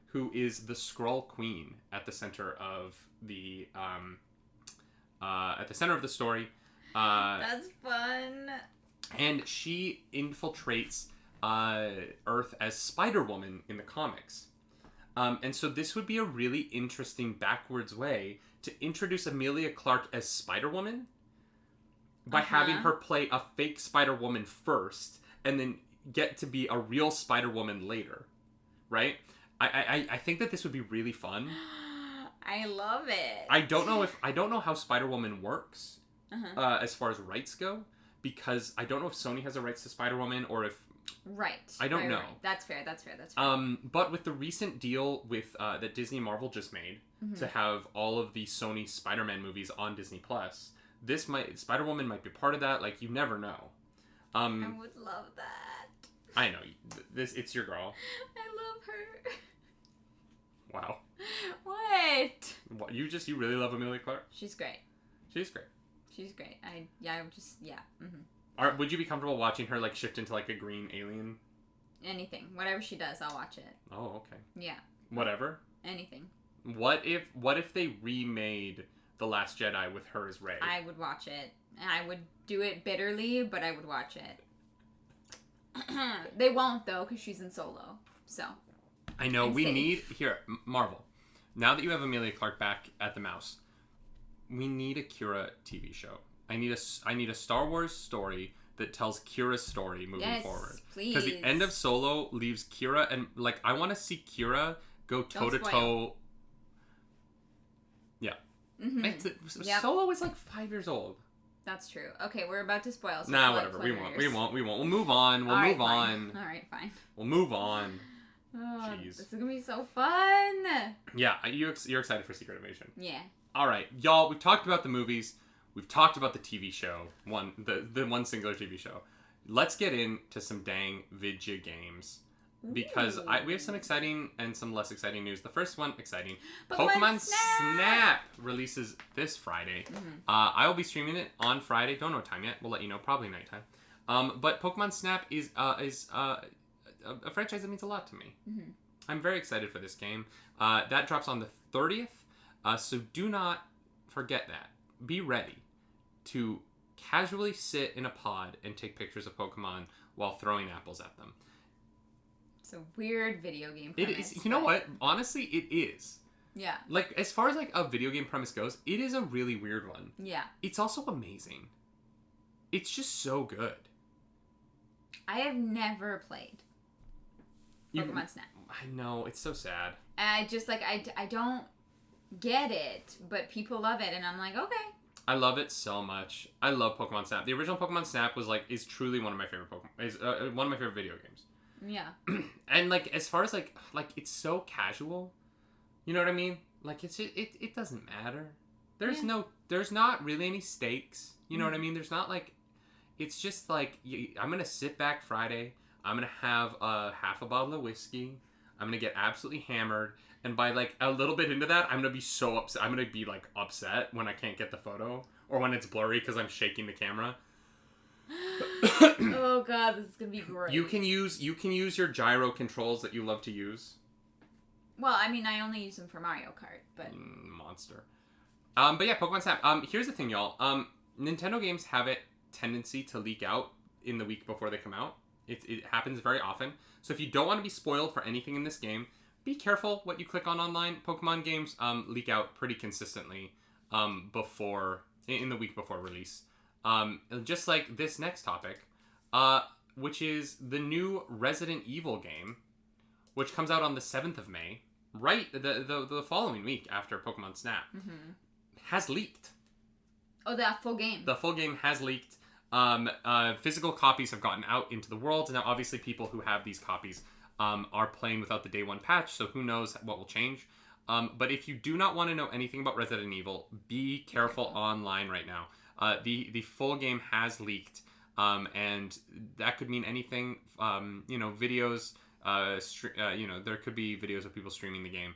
who is the Skrull Queen at the center of the story. That's fun. And she infiltrates Earth as Spider-Woman in the comics. And so this would be a really interesting backwards way to introduce Emilia Clarke as Spider-Woman by having her play a fake Spider-Woman first and then get to be a real Spider-Woman later. Right? I think that this would be really fun. I love it. I don't know how Spider-Woman works as far as rights go, because I don't know if Sony has the rights to Spider-Woman or if Right. I don't know. Right. That's fair. But with the recent deal with that Disney Marvel just made to have all of the Sony Spider-Man movies on Disney Plus, Spider-Woman might be part of that. Like, you never know. I would love that. I know. It's your girl. I love her. Wow. What? You really love Emilia Clarke? She's great. She's great. Would you be comfortable watching her like shift into like a green alien? Anything. Whatever she does, I'll watch it. Oh, okay. Yeah. Whatever? Anything. What if they remade The Last Jedi with her as Rey? I would watch it. I would do it bitterly, but I would watch it. They won't, though, because she's in Solo. So. I know. Marvel. Now that you have Emilia Clarke back at the mouse, we need a Kira TV show. I need a Star Wars story that tells Kira's story moving forward. Please. Because the end of Solo leaves Kira and like I want to see Kira go toe to toe. Yeah. Mm-hmm. Solo is like 5 years old. That's true. Okay, we're about to spoil. So whatever. We won't. We'll move on. We'll move on. All right, fine. We'll move on. Oh, jeez. This is gonna be so fun. Yeah, you're excited for Secret Invasion. Yeah. All right, y'all. We've talked about the movies. We've talked about the TV show. The one singular TV show. Let's get into some dang video games. Because we have some exciting and some less exciting news. The first one, exciting. Pokemon Snap releases this Friday. Mm-hmm. I will be streaming it on Friday. Don't know what time yet. We'll let you know. Probably nighttime. But Pokemon Snap is a franchise that means a lot to me. Mm-hmm. I'm very excited for this game. That drops on the 30th. So do not forget that. Be ready to casually sit in a pod and take pictures of Pokemon while throwing apples at them. It's a weird video game premise. It is. You know what? Honestly, it is. Yeah. Like, as far as, like, a video game premise goes, it is a really weird one. Yeah. It's also amazing. It's just so good. I have never played Pokemon Snap. I know. It's so sad. I just, like, I don't get it, but people love it, and I'm like, okay. I love it so much. I love Pokemon Snap. The original Pokemon Snap is truly one of my favorite one of my favorite video games. Yeah. And like as far as like it's so casual, you know what I mean? Like it doesn't matter. There's not really any stakes. You know what I mean? There's not like, it's just like I'm gonna sit back Friday. I'm gonna have half a bottle of whiskey. I'm gonna get absolutely hammered. And by like a little bit into that, I'm gonna be so upset. I'm gonna be like upset when I can't get the photo or when it's blurry because I'm shaking the camera. Oh god, this is gonna be great. You can use your gyro controls that you love to use. Well, I mean, I only use them for Mario Kart, but monster. But yeah, Pokemon Snap. Here's the thing, y'all. Nintendo games have a tendency to leak out in the week before they come out. It happens very often. So if you don't want to be spoiled for anything in this game, be careful what you click on online. Pokemon games leak out pretty consistently in the week before release. Just like this next topic, which is the new Resident Evil game, which comes out on the 7th of May, right the following week after Pokemon Snap, has leaked. Oh, that full game. The full game has leaked. Physical copies have gotten out into the world, and now obviously people who have these copies are playing without the day one patch, so who knows what will change. But if you do not want to know anything about Resident Evil, be careful online right now. The full game has leaked, and that could mean anything. Videos there could be videos of people streaming the game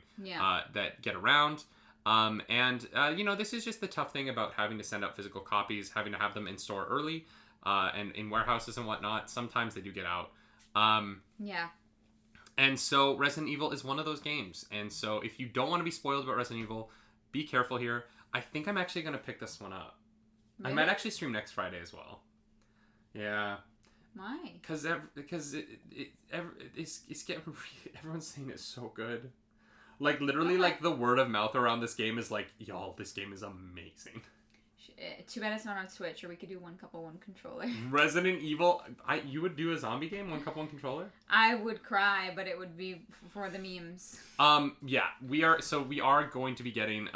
that get around. This is just the tough thing about having to send out physical copies, having to have them in store early, and in warehouses and whatnot. Sometimes they do get out. And so Resident Evil is one of those games. And so if you don't want to be spoiled about Resident Evil, be careful here. I think I'm actually going to pick this one up. Really? I might actually stream next Friday as well. Yeah. Why? Because it's getting everyone's saying it's so good. Like literally, like the word of mouth around this game is like, y'all, this game is amazing. Too bad it's not on Switch, or we could do one couple, one controller. Resident Evil, you would do a zombie game, one couple, one controller? I would cry, but it would be for the memes. Yeah, we are going to be getting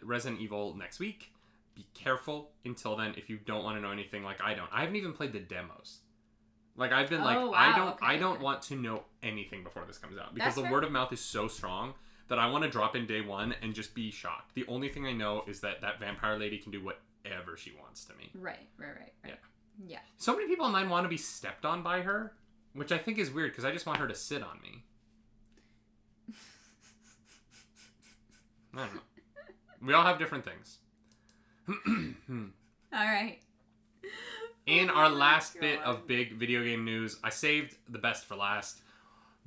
Resident Evil next week. Be careful until then if you don't want to know anything like I don't. I haven't even played the demos. Like I've been I don't want to know anything before this comes out because the word of mouth is so strong that I want to drop in day one and just be shocked. The only thing I know is that vampire lady can do whatever she wants to me. Right. Yeah. So many people online want to be stepped on by her, which I think is weird because I just want her to sit on me. I don't know. We all have different things. All right. In our last bit of big video game news, I saved the best for last.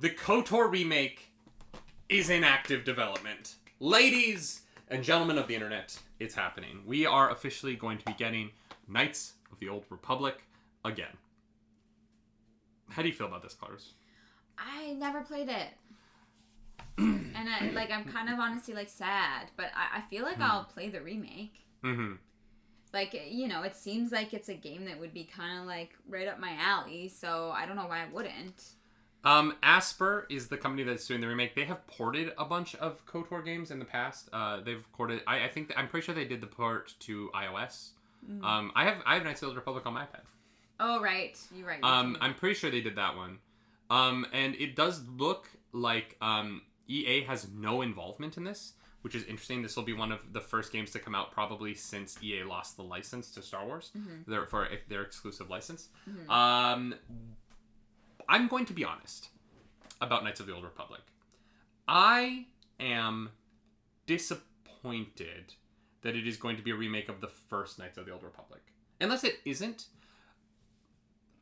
The Kotor Remake is in active development. Ladies and gentlemen of the internet, it's happening. We are officially going to be getting Knights of the Old Republic again. How do you feel about this, Clars? I never played it. And I'm kind of honestly sad, but I feel like I'll play the remake. Mm-hmm. Like, it seems like it's a game that would be kind of like right up my alley, so I don't know why I wouldn't. Asper is the company that's doing the remake. They have ported a bunch of KOTOR games in the past. They've ported. I'm pretty sure they did the port to iOS. Mm-hmm. I have Knights of the Old Republic on my iPad. Oh right, you're right. I'm pretty sure they did that one. And it does look like EA has no involvement in this, which is interesting. This will be one of the first games to come out probably since EA lost the license to Star Wars, for their exclusive license. Mm-hmm. I'm going to be honest about Knights of the Old Republic. I am disappointed that it is going to be a remake of the first Knights of the Old Republic. Unless it isn't,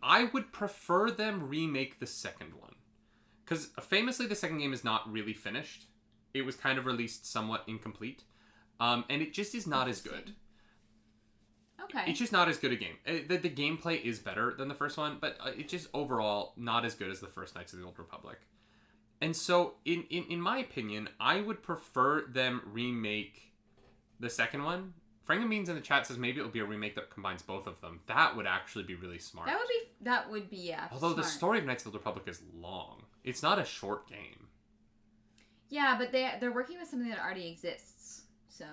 I would prefer them remake the second one. Because famously, the second game is not really finished. It was kind of released somewhat incomplete. And it just is not as good. Okay. It's just not as good a game. The gameplay is better than the first one, but it's just overall not as good as the first Knights of the Old Republic. And so, in my opinion, I would prefer them remake the second one. Frankenbeans in the chat says maybe it'll be a remake that combines both of them. That would actually be really smart. That would be yeah. Although smart. The story of Knights of the Republic is long. It's not a short game. Yeah, but they're working with something that already exists. So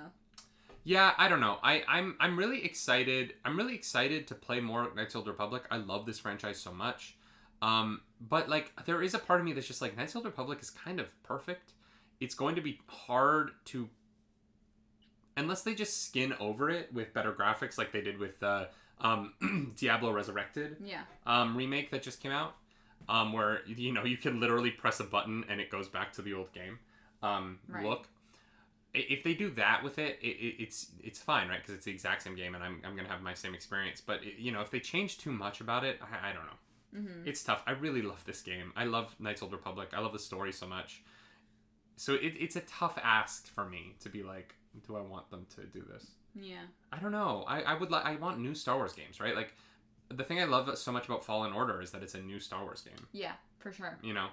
yeah, I don't know. I'm really excited. I'm really excited to play more Knights of the Old Republic. I love this franchise so much. But like there is a part of me that's just like Knights of the Old Republic is kind of perfect. It's going to be hard to, unless they just skin over it with better graphics like they did with the Diablo Resurrected remake that just came out, where you can literally press a button and it goes back to the old game look. If they do that with it, it's fine, right? Because it's the exact same game and I'm gonna have my same experience. But if they change too much about it, I don't know. Mm-hmm. It's tough. I really love this game. I love Knights of the Old Republic. I love the story so much. So it's a tough ask for me to be like, do I want them to do this? Yeah. I don't know. I want new Star Wars games, right? Like, the thing I love so much about Fallen Order is that it's a new Star Wars game. Yeah, for sure. I don't know.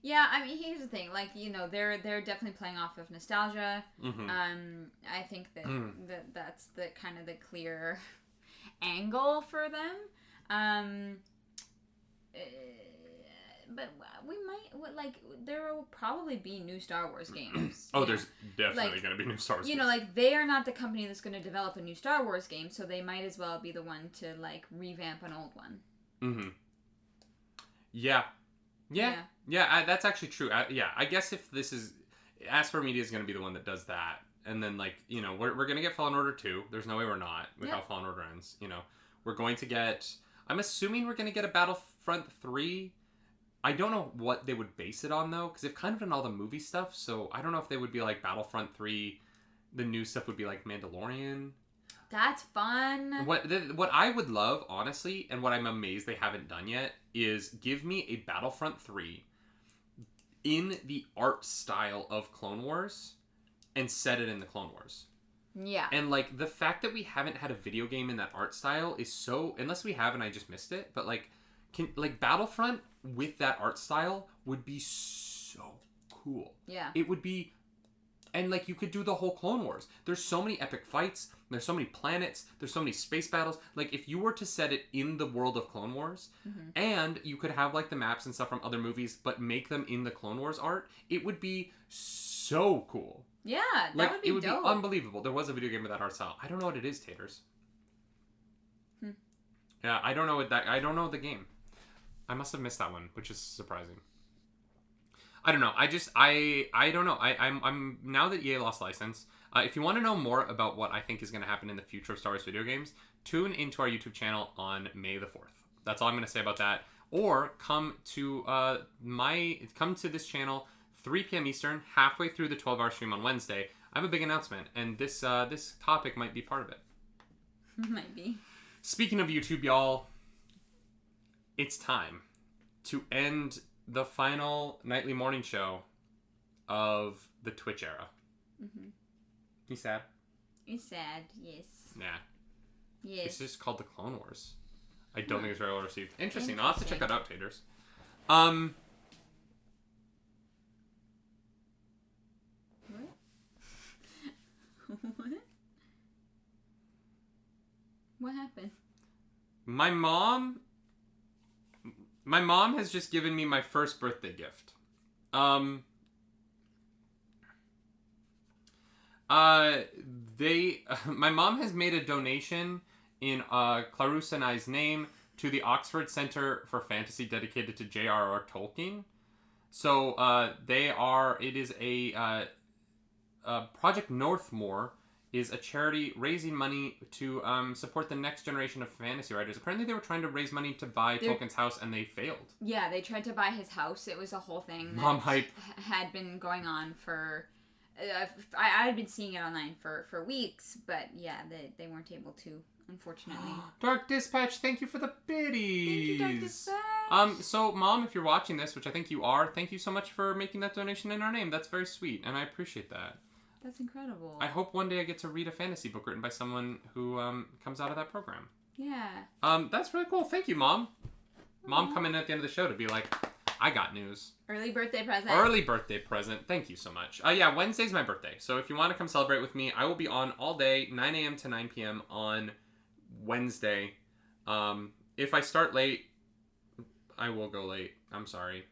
Yeah, I mean, here's the thing. Like, they're definitely playing off of nostalgia. Mm-hmm. I think that that's the kind of the clear angle for them. But we might, there will probably be new Star Wars games. There's definitely going to be new Star Wars games. They are not the company that's going to develop a new Star Wars game, so they might as well be the one to, revamp an old one. Mm-hmm. Yeah, that's actually true. I guess if this is, Asper Media is going to be the one that does that. And then, we're going to get Fallen Order 2. There's no way we're not with how Fallen Order ends. We're going to get I'm assuming we're going to get a Battlefront 3. I don't know what they would base it on, though, because they've kind of done all the movie stuff, so I don't know if they would be like Battlefront 3. The new stuff would be like Mandalorian. That's fun. What I would love, honestly, and what I'm amazed they haven't done yet, is give me a Battlefront 3 in the art style of Clone Wars and set it in the Clone Wars. Yeah. And, like, the fact that we haven't had a video game in that art style is so... Unless we have and I just missed it, but, like, Battlefront with that art style would be so cool. Yeah. It would be... And, like, you could do the whole Clone Wars. There's so many epic fights. There's so many planets. There's so many space battles. Like, if you were to set it in the world of Clone Wars, and you could have, like, the maps and stuff from other movies, but make them in the Clone Wars art, it would be so cool. Yeah, that would be dope. It would be unbelievable. There was a video game with that art style. I don't know what it is, Taters. Yeah, I don't know I don't know the game. I must have missed that one, which is surprising. I don't know. I don't know. I'm now that EA lost license. If you want to know more about what I think is going to happen in the future of Star Wars video games, tune into our YouTube channel on May the 4th. That's all I'm going to say about that. Or come to this channel 3 p.m. Eastern, halfway through the 12-hour stream on Wednesday. I have a big announcement, and this topic might be part of it. Might be. Speaking of YouTube, y'all, it's time to end the final nightly morning show of the Twitch era. You sad? It's sad, yes. Nah. Yes. It's just called the Clone Wars. I don't think it's very well received. Interesting. I'll have to check that out, Taters. What? What happened? My mom has just given me my first birthday gift. My mom has made a donation in Clarissa and I's name to the Oxford Center for Fantasy dedicated to J.R.R. Tolkien. So it is a Project Northmore is a charity raising money to support the next generation of fantasy writers. Apparently they were trying to raise money to buy Tolkien's house and they failed. Yeah, they tried to buy his house. It was a whole thing Mom hype had been going on for... I had been seeing it online for weeks, but yeah, they weren't able to, unfortunately. Dark Dispatch, thank you for the biddies. Thank you, Dark Dispatch. So Mom, if you're watching this, which I think you are, thank you so much for making that donation in our name. That's very sweet, and I appreciate that. That's incredible. I hope one day I get to read a fantasy book written by someone who comes out of that program. Yeah. That's really cool. Thank you, Mom. Aww. Mom coming in at the end of the show to be like, I got news. Early birthday present. Early birthday present. Thank you so much. Yeah, Wednesday's my birthday. So if you want to come celebrate with me, I will be on all day, 9 a.m. to 9 p.m. on Wednesday. If I start late, I will go late. I'm sorry.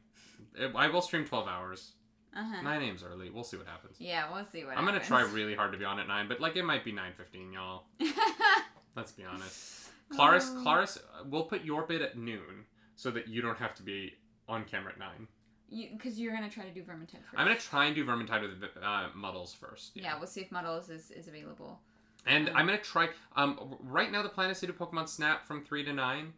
I will stream 12 hours. 9 a.m.'s early. We'll see what happens. Yeah, we'll see what I'm happens. going to try really hard to be on at 9, but like it might be 9:15, y'all. Let's be honest. Claris, we'll put your bid at noon so that you don't have to be on camera at 9. Because you're going to try to do Vermintide first. I'm going to try and do Vermintide with Muddles first. Yeah, we'll see if Muddles is available. And I'm going to try... right now the plan is to do Pokemon Snap from 3 to 9.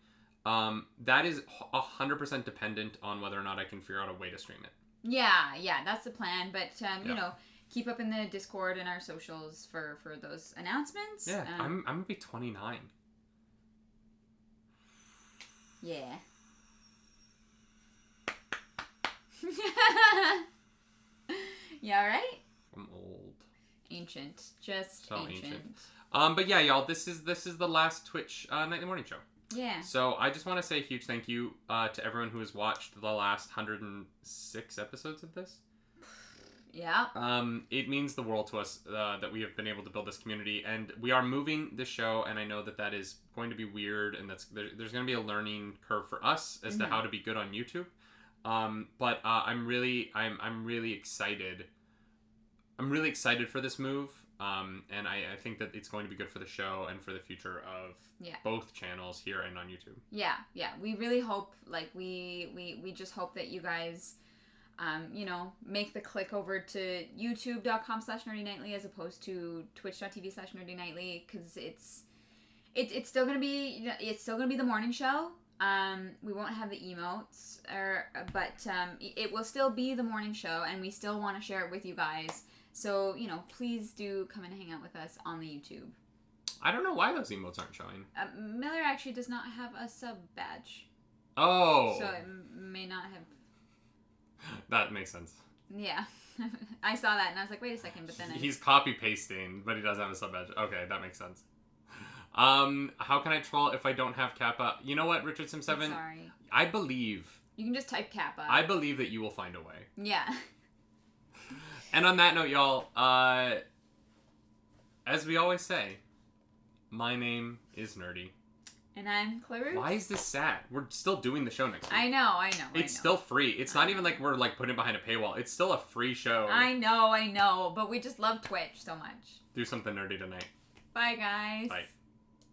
That is 100% dependent on whether or not I can figure out a way to stream it. Yeah, that's the plan. But, you know, keep up in the Discord and our socials for those announcements. Yeah, I'm going to be 29. Yeah. Yeah, right? I'm old. Ancient. Just so ancient. But yeah, y'all, this is the last Twitch Nightly Morning Show. Yeah. So I just want to say a huge thank you to everyone who has watched the last 106 episodes of this. Yeah. It means the world to us that we have been able to build this community, and we are moving the show, and I know that is going to be weird, and there's going to be a learning curve for us as to how to be good on YouTube. But I'm really excited. I'm really excited for this move. And I think that it's going to be good for the show and for the future of both channels here and on YouTube. Yeah. We really hope, like, we just hope that you guys, you know, make the click over to youtube.com/nerdynightly as opposed to twitch.tv/nerdynightly, because It's still gonna be the morning show. We won't have the emotes, but it will still be the morning show, and we still want to share it with you guys. So, please do come and hang out with us on the YouTube. I don't know why those emotes aren't showing. Miller actually does not have a sub badge. Oh. So it may not have. That makes sense. Yeah. I saw that and I was like, wait a second, but then He's copy-pasting, but he doesn't have a sub badge. Okay, that makes sense. How can I troll if I don't have Kappa? You know what, Richard Sim 7? Sorry. I believe... You can just type Kappa. I believe that you will find a way. Yeah. And on that note, y'all, as we always say, my name is Nerdy. And I'm Clarisse. Why is this sad? We're still doing the show next week. I know. It's still free. It's not even like we're like putting it behind a paywall. It's still a free show. I know. But we just love Twitch so much. Do something nerdy tonight. Bye, guys. Bye.